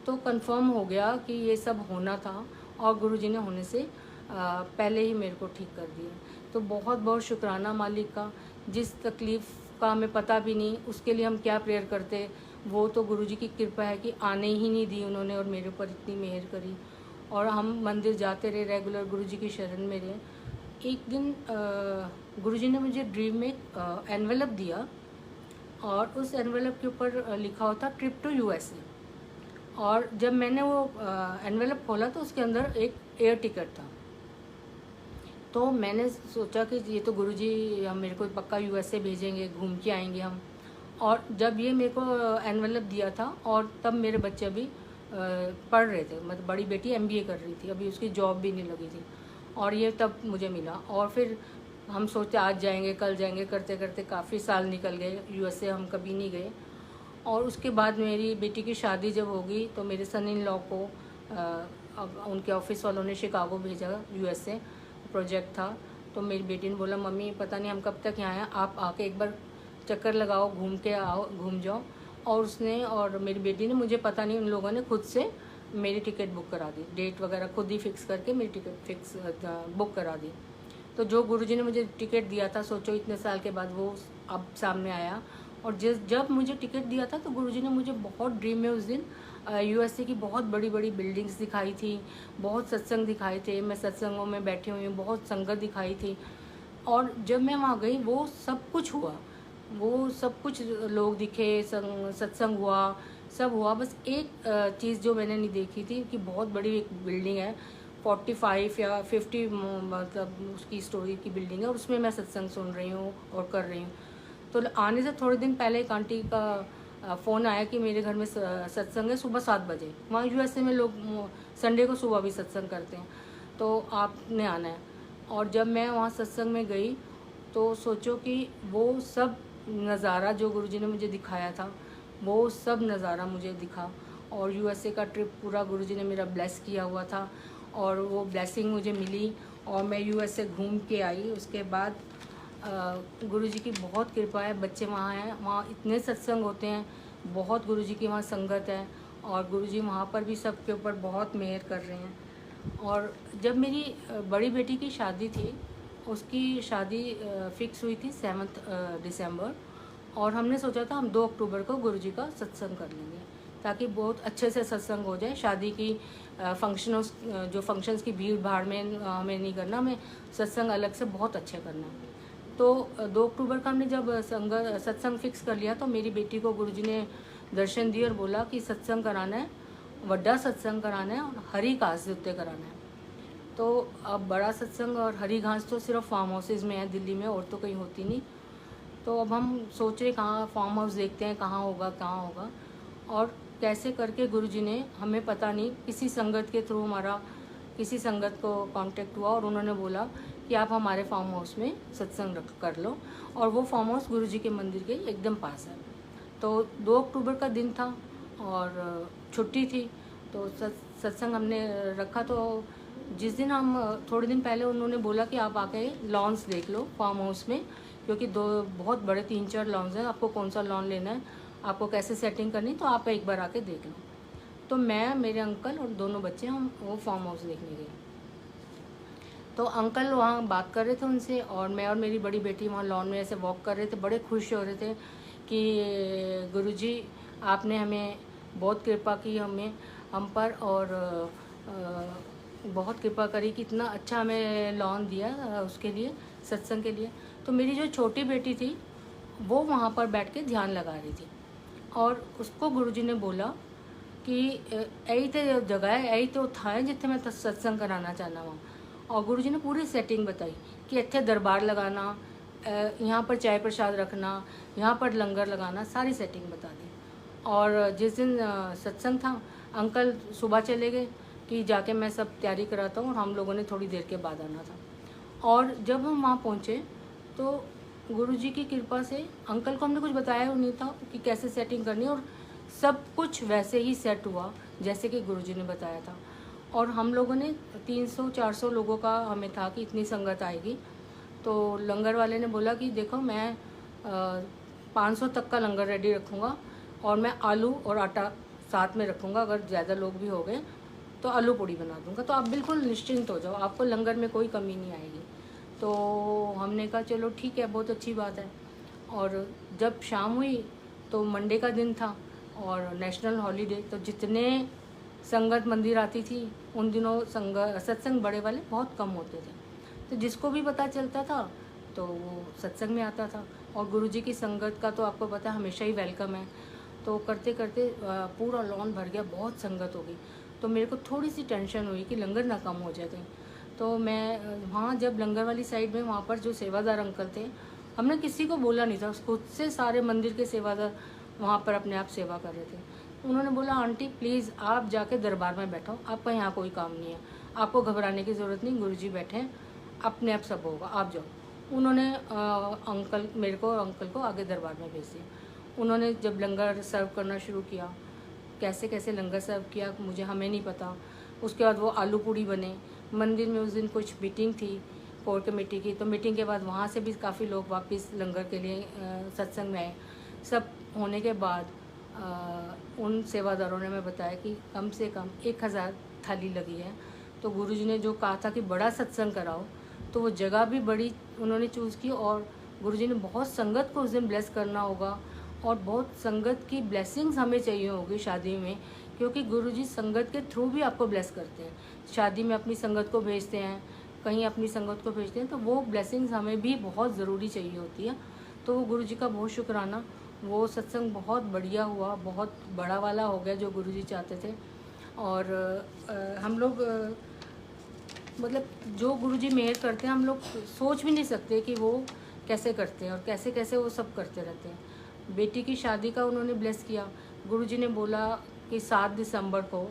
तो कंफर्म हो गया कि ये सब होना था, और गुरुजी ने होने से पहले ही मेरे को ठीक कर दिया। तो बहुत बहुत शुक्राना मालिक का। जिस तकलीफ़ का हमें पता भी नहीं, उसके लिए हम क्या प्रेयर करते, वो तो गुरुजी की कृपा है कि आने ही नहीं दी उन्होंने, और मेरे ऊपर इतनी मेहर करी। और हम मंदिर जाते रहे रेगुलर, गुरुजी की शरण में रहे। एक दिन गुरुजी ने मुझे ड्रीम में एनवेलप दिया और उस एनवेलप के ऊपर लिखा होता ट्रिप टू यूएसए। और जब मैंने वो एनवेलप खोला तो उसके अंदर एक एयर टिकट था। तो मैंने सोचा कि ये तो गुरुजी हम मेरे को पक्का यूएसए भेजेंगे, घूम के आएंगे हम। और जब ये मेरे को एनवेलप दिया था और तब मेरे बच्चे अभी पढ़ रहे थे, मतलब बड़ी बेटी एमबीए कर रही थी, अभी उसकी जॉब भी नहीं लगी थी, और ये तब मुझे मिला। और फिर हम सोचते आज जाएंगे कल जाएंगे, करते करते काफ़ी साल निकल गए, यूएसए हम कभी नहीं गए। और उसके बाद मेरी बेटी की शादी जब होगी तो मेरे सन इन लॉ को उनके ऑफिस वालों ने शिकागो भेजा, यूएसए प्रोजेक्ट था। तो मेरी बेटी ने बोला मम्मी पता नहीं हम कब तक यहाँ हैं, आप आके एक बार चक्कर लगाओ, घूम के आओ, घूम जाओ। और उसने और मेरी बेटी ने, मुझे पता नहीं, उन लोगों ने खुद से मेरी टिकट बुक करा दी, डेट वगैरह खुद ही फिक्स करके मेरी टिकट फिक्स बुक करा दी। तो जो गुरुजी ने मुझे टिकट दिया था, सोचो इतने साल के बाद वो अब सामने आया। और जब मुझे टिकट दिया था तो गुरुजी ने मुझे बहुत ड्रीम में उस दिन यूएसए की बहुत बड़ी बड़ी बिल्डिंग्स दिखाई थी, बहुत सत्संग दिखाए थे, मैं सत्संगों में बैठी हुई हूँ, बहुत संगत दिखाई थी। और जब मैं वहाँ गई वो सब कुछ हुआ, वो सब कुछ लोग दिखे, सत्संग हुआ, सब हुआ। बस एक चीज़ जो मैंने नहीं देखी थी कि बहुत बड़ी एक बिल्डिंग है, 45 या 50 मतलब उसकी स्टोरी की बिल्डिंग है, और उसमें मैं सत्संग सुन रही हूँ और कर रही हूँ। तो आने से थोड़े दिन पहले एक आंटी का फ़ोन आया कि मेरे घर में सत्संग है सुबह 7 बजे। वहाँ यूएसए में लोग संडे को सुबह भी सत्संग करते हैं, तो आपने आना है। और जब मैं वहाँ सत्संग में गई तो सोचो कि वो सब नज़ारा जो गुरुजी ने मुझे दिखाया था, वो सब नज़ारा मुझे दिखा। और यूएसए का ट्रिप पूरा गुरुजी ने मेरा ब्लेस किया हुआ था, और वो ब्लेसिंग मुझे मिली और मैं यूएसए घूम के आई। उसके बाद गुरुजी की बहुत कृपा है, बच्चे वहाँ हैं, वहाँ इतने सत्संग होते हैं, बहुत गुरुजी की वहाँ संगत है, और गुरुजी वहाँ पर भी सबके ऊपर बहुत मेहर कर रहे हैं। और जब मेरी बड़ी बेटी की शादी थी, उसकी शादी फिक्स हुई थी 7 दिसंबर, और हमने सोचा था हम 2 अक्टूबर को गुरुजी का सत्संग कर लेंगे, ताकि बहुत अच्छे से सत्संग हो जाए। शादी की जो फंक्शंस की भीड़ भाड़ में हमें नहीं करना, हमें सत्संग अलग से बहुत अच्छे करना। तो 2 अक्टूबर का हमने जब सत्संग फिक्स कर लिया तो मेरी बेटी को गुरुजी ने दर्शन दिए और बोला कि सत्संग कराना है, बड़ा सत्संग कराना है और हरी घास के उत्ते कराना है। तो अब बड़ा सत्संग और हरी घास तो सिर्फ फार्म हाउसेज में है दिल्ली में, और तो कहीं होती नहीं। तो अब हम सोच रहे कहाँ फार्म हाउस देखते हैं, कहाँ होगा। और कैसे करके गुरुजी ने, हमें पता नहीं, किसी संगत के थ्रू हमारा किसी संगत को कांटेक्ट हुआ और उन्होंने बोला कि आप हमारे फार्म हाउस में सत्संग कर लो। और वो फार्म हाउस गुरुजी के मंदिर के एकदम पास है। तो 2 अक्टूबर का दिन था और छुट्टी थी, तो सत्संग हमने रखा। तो जिस दिन हम थोड़े दिन पहले उन्होंने बोला कि आप आके लॉन्स देख लो फार्म हाउस में, क्योंकि बहुत बड़े 3-4 लॉन्स हैं, आपको कौन सा लॉन लेना है, आपको कैसे सेटिंग करनी, तो आप एक बार आके देख लो। तो मैं, मेरे अंकल और दोनों बच्चे, हम वो फार्म हाउस देखने गए। तो अंकल वहाँ बात कर रहे थे उनसे, और मैं और मेरी बड़ी बेटी वहाँ लॉन में ऐसे वॉक कर रहे थे, बड़े खुश हो रहे थे कि गुरुजी आपने हमें बहुत कृपा की, हम पर, और बहुत कृपा करी कि इतना अच्छा हमें लॉन दिया उसके लिए, सत्संग के लिए। तो मेरी जो छोटी बेटी थी वो वहाँ पर बैठ के ध्यान लगा रही थी, और उसको गुरुजी ने बोला कि यही तो जगह है, यही तो था है जिथे मैं सत्संग कराना चाहना वहाँ। और गुरुजी ने पूरी सेटिंग बताई कि इतने दरबार लगाना, यहाँ पर चाय प्रसाद रखना, यहाँ पर लंगर लगाना, सारी सेटिंग बता दी। और जिस दिन सत्संग था, अंकल सुबह चले गए कि जाके मैं सब तैयारी कराता हूँ, और हम लोगों ने थोड़ी देर के बाद आना था। और जब हम वहाँ पहुँचे तो गुरुजी की कृपा से अंकल को हमने कुछ बताया नहीं था कि कैसे सेटिंग करनी, और सब कुछ वैसे ही सेट हुआ जैसे कि गुरुजी ने बताया था। और हम लोगों ने 300-400 लोगों का हमें था कि इतनी संगत आएगी। तो लंगर वाले ने बोला कि देखो मैं 500 तक का लंगर रेडी रखूँगा, और मैं आलू और आटा साथ में रखूँगा, अगर ज़्यादा लोग भी हो गए तो आलू पूड़ी बना दूँगा, तो आप बिल्कुल निश्चिंत हो जाओ, आपको लंगर में कोई कमी नहीं आएगी। तो हमने कहा चलो ठीक है, बहुत अच्छी बात है। और जब शाम हुई तो मंडे का दिन था और नेशनल हॉलीडे, तो जितने संगत मंदिर आती थी उन दिनों सत्संग बड़े वाले बहुत कम होते थे। तो जिसको भी पता चलता था तो वो सत्संग में आता था। और गुरुजी की संगत का तो आपको पता है हमेशा ही वेलकम है। तो करते करते पूरा लॉन भर गया, बहुत संगत हो गई। तो मेरे को थोड़ी सी टेंशन हुई कि लंगर ना कम हो जाए कहीं। तो मैं वहाँ जब लंगर वाली साइड में वहाँ पर जो सेवादार अंकल थे, हमने किसी को बोला नहीं था, खुद से सारे मंदिर के सेवादार वहाँ पर अपने आप सेवा कर रहे थे। उन्होंने बोला आंटी प्लीज़ आप जाके दरबार में बैठो, आपका यहाँ कोई काम नहीं है, आपको घबराने की ज़रूरत नहीं, गुरुजी बैठे हैं, अपने आप सब होगा, आप जाओ। उन्होंने अंकल मेरे को और अंकल को आगे दरबार में भेज दिया। उन्होंने जब लंगर सर्व करना शुरू किया, कैसे कैसे लंगर सर्व किया मुझे हमें नहीं पता। उसके बाद वो आलू पूड़ी बने। मंदिर में उस दिन कुछ मीटिंग थी कोर कमेटी की, तो मीटिंग के बाद वहाँ से भी काफ़ी लोग वापस लंगर के लिए सत्संग में आए। सब होने के बाद उन सेवादारों ने हमें बताया कि कम से कम 1000 थाली लगी है। तो गुरुजी ने जो कहा था कि बड़ा सत्संग कराओ, तो वो जगह भी बड़ी उन्होंने चूज़ की। और गुरुजी ने बहुत संगत को उस दिन ब्लेस करना होगा और बहुत संगत की ब्लेसिंग्स हमें चाहिए होगी शादी में, क्योंकि गुरुजी संगत के थ्रू भी आपको ब्लेस करते हैं। शादी में अपनी संगत को भेजते हैं, कहीं अपनी संगत को भेजते हैं, तो वो ब्लेसिंग्स हमें भी बहुत ज़रूरी चाहिए होती है। तो वो गुरुजी का बहुत शुक्राना, वो सत्संग बहुत बढ़िया हुआ, बहुत बड़ा वाला हो गया जो गुरुजी चाहते थे। और हम लोग मतलब जो गुरुजी मेहर करते हैं हम लोग सोच भी नहीं सकते कि वो कैसे करते हैं और कैसे कैसे वो सब करते रहते हैं। बेटी की शादी का उन्होंने ब्लेस किया। गुरुजी ने बोला कि 7 दिसंबर को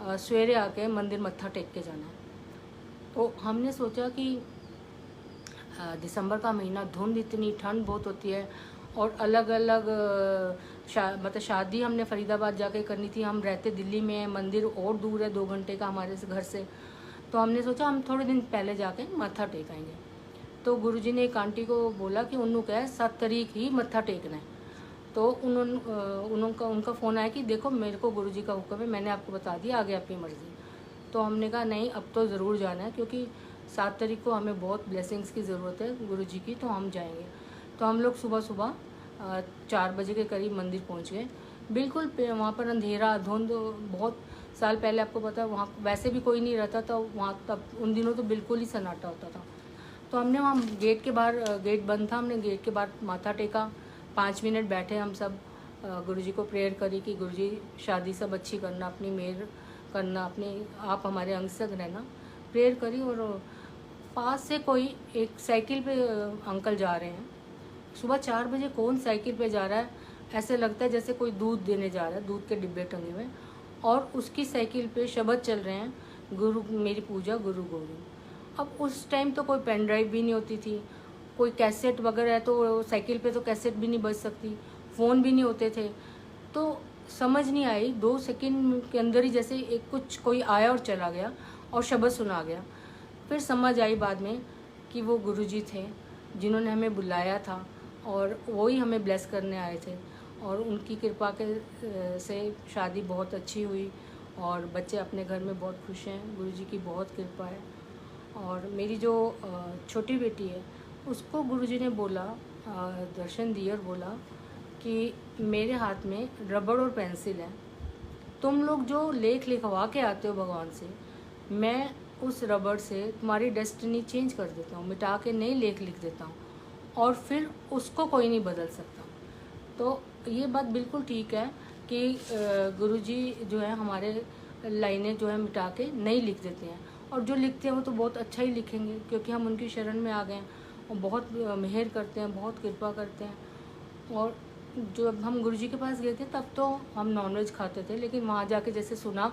सवेरे आके मंदिर मत्था टेक के जाना है। तो हमने सोचा कि दिसंबर का महीना, धुंध इतनी, ठंड बहुत होती है और अलग अलग मतलब शादी हमने फरीदाबाद जाके करनी थी। हम रहते दिल्ली में हैं, मंदिर और दूर है 2 घंटे का हमारे घर से। तो हमने सोचा हम थोड़े दिन पहले जाके मत्था टेक आएंगे। तो गुरुजी ने एक आंटी को बोला कि उन्होंने कहा 7 तारीख ही मत्था टेकना है। तो उनका फ़ोन आया कि देखो मेरे को गुरुजी का हुक्म है, मैंने आपको बता दिया, आगे आपकी मर्ज़ी। तो हमने कहा नहीं अब तो ज़रूर जाना है, क्योंकि 7 तारीख को हमें बहुत ब्लेसिंग्स की ज़रूरत है गुरुजी की, तो हम जाएंगे। तो हम लोग सुबह सुबह 4 बजे के करीब मंदिर पहुंच गए। बिल्कुल वहाँ पर अंधेरा, धुंध, बहुत साल पहले आपको पता है वहाँ वैसे भी कोई नहीं रहता था वहाँ, तब उन दिनों तो बिल्कुल ही सन्नाटा होता था। तो हमने वहाँ गेट के बाहर, गेट बंद था, हमने गेट के बाहर माथा टेका, 5 मिनट बैठे हम सब, गुरुजी को प्रेयर करी कि गुरुजी शादी सब अच्छी करना, अपनी मेहर करना, अपने आप हमारे अंग संग रहना, प्रेयर करी। और पास से कोई एक साइकिल पे अंकल जा रहे हैं। सुबह 4 बजे कौन साइकिल पे जा रहा है, ऐसे लगता है जैसे कोई दूध देने जा रहा है, दूध के डिब्बे टंगे हुए, और उसकी साइकिल पे शब्द चल रहे हैं, गुरु मेरी पूजा गुरु गोविंद। अब उस टाइम तो कोई पेन ड्राइव भी नहीं होती थी, कोई कैसेट वगैरह है तो साइकिल पे तो कैसेट भी नहीं बज सकती, फ़ोन भी नहीं होते थे। तो समझ नहीं आई, 2 सेकंड के अंदर ही जैसे एक कुछ कोई आया और चला गया और शब्द सुना गया। फिर समझ आई बाद में कि वो गुरुजी थे जिन्होंने हमें बुलाया था और वो ही हमें ब्लेस करने आए थे। और उनकी कृपा के से शादी बहुत अच्छी हुई और बच्चे अपने घर में बहुत खुश हैं, गुरुजी की बहुत कृपा है। और मेरी जो छोटी बेटी है उसको गुरुजी ने बोला, दर्शन दिए और बोला कि मेरे हाथ में रबड़ और पेंसिल है, तुम लोग जो लेख लिखवा के आते हो भगवान से, मैं उस रबड़ से तुम्हारी डेस्टिनी चेंज कर देता हूँ, मिटा के नई लेख लिख देता हूँ और फिर उसको कोई नहीं बदल सकता। तो ये बात बिल्कुल ठीक है कि गुरुजी जो है हमारे लाइनें जो है मिटा के नई लिख देते हैं, और जो लिखते हैं वो तो बहुत अच्छा ही लिखेंगे क्योंकि हम उनकी शरण में आ गए हैं और बहुत मेहर करते हैं, बहुत कृपा करते हैं। और जब हम गुरुजी के पास गए थे तब तो हम नॉनवेज खाते थे, लेकिन वहाँ जाके जैसे सुना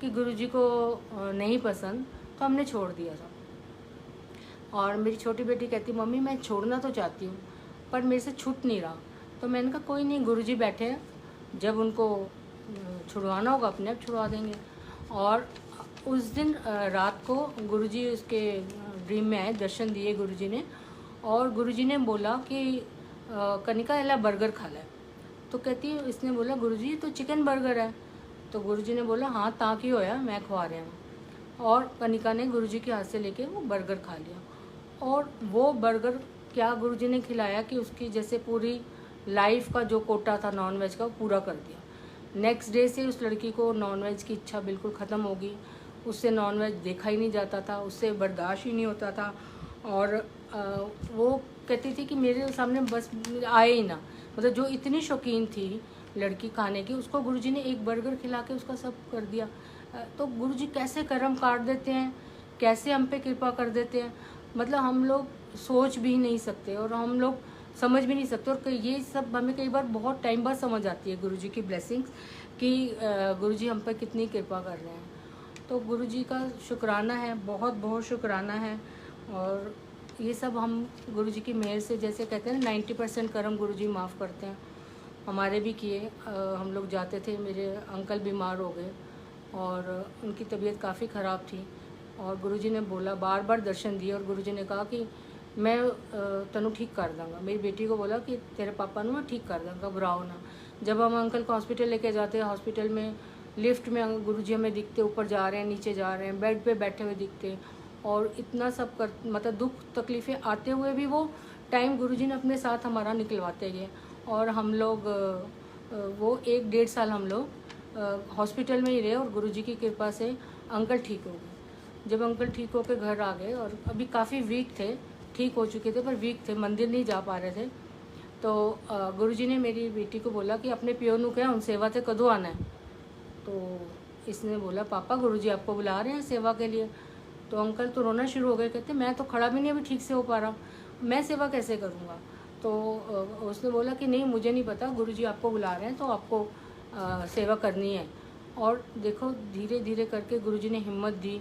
कि गुरुजी को नहीं पसंद तो हमने छोड़ दिया था। और मेरी छोटी बेटी कहती मम्मी मैं छोड़ना तो चाहती हूँ पर मेरे से छूट नहीं रहा। तो मैंने कहा कोई नहीं, गुरुजी बैठे हैं, जब उनको छुड़वाना होगा अपने आप छुड़वा देंगे। और उस दिन रात को गुरुजी उसके ड्रीम में आए, दर्शन दिए गुरुजी ने, और गुरुजी ने बोला कि कनिका एला बर्गर खा ले। तो कहती है, इसने बोला गुरुजी तो चिकन बर्गर है। तो गुरुजी ने बोला हाँ ताकि होया मैं खवा रहा हूँ। और कनिका ने गुरुजी के हाथ से लेके वो बर्गर खा लिया। और वो बर्गर क्या गुरुजी ने खिलाया कि उसकी जैसे पूरी लाइफ का जो कोटा था नॉनवेज का वो पूरा कर दिया। नेक्स्ट डे से उस लड़की को नॉनवेज की इच्छा बिल्कुल ख़त्म होगी, उससे नॉनवेज देखा ही नहीं जाता था, उससे बर्दाश्त ही नहीं होता था। और वो कहती थी कि मेरे सामने बस आए ही ना, मतलब जो इतनी शौकीन थी लड़की खाने की, उसको गुरुजी ने एक बर्गर खिला के उसका सब कर दिया। तो गुरुजी कैसे कर्म काट देते हैं, कैसे हम पे कृपा कर देते हैं, मतलब हम लोग सोच भी नहीं सकते और हम लोग समझ भी नहीं सकते। और ये सब हमें कई बार बहुत टाइम बाद समझ आती है गुरुजी की ब्लेसिंग्स, कि गुरुजी हम पर कितनी कृपा कर रहे हैं। तो गुरुजी का शुक्राना है, बहुत बहुत शुक्राना है। और ये सब हम गुरुजी की मेहर से, जैसे कहते हैं ना 90% कर्म गुरुजी माफ़ करते हैं, हमारे भी किए। हम लोग जाते थे, मेरे अंकल बीमार हो गए और उनकी तबीयत काफ़ी ख़राब थी और गुरुजी ने बोला, बार बार दर्शन दिए और गुरुजी ने कहा कि मैं तनु ठीक कर दूँगा। मेरी बेटी को बोला कि तेरे पापा मैं ठीक कर दूँगा, घबराओ ना। जब हम अंकल को हॉस्पिटल लेके जाते हैं, हॉस्पिटल में लिफ्ट में गुरुजी हमें दिखते, ऊपर जा रहे हैं नीचे जा रहे हैं, बेड पे बैठे हुए दिखते, और इतना सब कर, मतलब दुख तकलीफ़ें आते हुए भी वो टाइम गुरुजी ने अपने साथ हमारा निकलवाते गए। और हम लोग वो 1-1.5 साल हम लोग हॉस्पिटल में ही रहे और गुरुजी की कृपा से अंकल ठीक हो गए। जब अंकल ठीक होकर घर आ गए और अभी काफ़ी वीक थे, ठीक हो चुके थे पर वीक थे, मंदिर नहीं जा पा रहे थे, तो गुरुजी ने मेरी बेटी को बोला कि अपने पियो नू कह, उन सेवा से कदों आना है। तो इसने बोला, पापा गुरुजी आपको बुला रहे हैं सेवा के लिए। तो अंकल तो रोना शुरू हो गए, कहते मैं तो खड़ा भी नहीं अभी ठीक से हो पा रहा, मैं सेवा कैसे करूँगा। तो उसने बोला कि नहीं, मुझे नहीं पता, गुरुजी आपको बुला रहे हैं तो आपको सेवा करनी है। और देखो धीरे धीरे करके गुरुजी ने हिम्मत दी,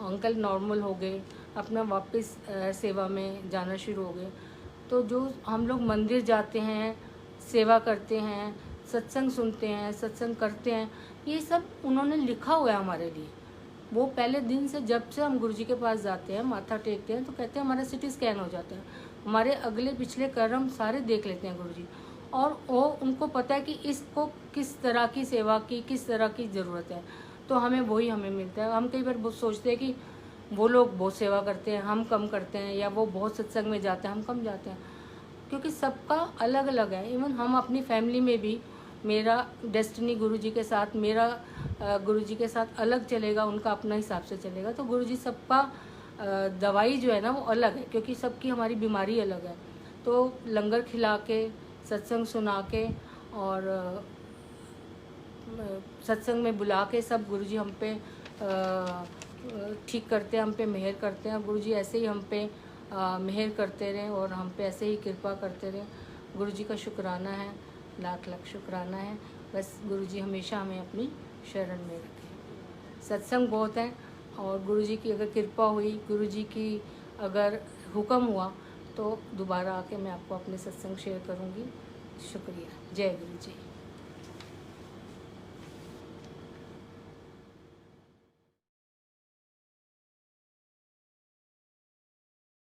अंकल नॉर्मल हो गए, अपना वापस सेवा में जाना शुरू हो गए। तो जो हम लोग मंदिर जाते हैं, सेवा करते हैं, सत्संग सुनते हैं, सत्संग करते हैं, ये सब उन्होंने लिखा हुआ है हमारे लिए। वो पहले दिन से, जब से हम गुरुजी के पास जाते हैं, माथा टेकते हैं, तो कहते हैं हमारा सिटी स्कैन हो जाता है, हमारे अगले पिछले कर्म सारे देख लेते हैं गुरुजी। और वो उनको पता है कि इसको किस तरह की सेवा की, किस तरह की ज़रूरत है, तो हमें वही हमें मिलता है। हम कई बार बहुत सोचते हैं कि वो लोग बहुत सेवा करते हैं, हम कम करते हैं, या वो बहुत सत्संग में जाते हैं, हम कम जाते हैं, क्योंकि सबका अलग अलग है। इवन हम अपनी फैमिली में भी, मेरा डेस्टिनी गुरुजी के साथ, मेरा गुरुजी के साथ अलग चलेगा, उनका अपना हिसाब से चलेगा। तो गुरुजी सबका दवाई जो है ना वो अलग है, क्योंकि सबकी हमारी बीमारी अलग है। तो लंगर खिला के, सत्संग सुना के और सत्संग में बुला के सब गुरुजी हम पे ठीक करते हैं, हम पे मेहर करते हैं। गुरुजी ऐसे ही हम पे मेहर करते रहें और हम पे ऐसे ही कृपा करते रहें। गुरुजी का शुक्राना है, लाख लाख शुक्राना है। बस गुरुजी हमेशा हमें अपनी शरण में रखें। सत्संग बहुत है और गुरुजी की अगर कृपा हुई, गुरुजी की अगर हुक्म हुआ, तो दोबारा आके मैं आपको अपने सत्संग शेयर करूँगी। शुक्रिया। जय गुरु जी।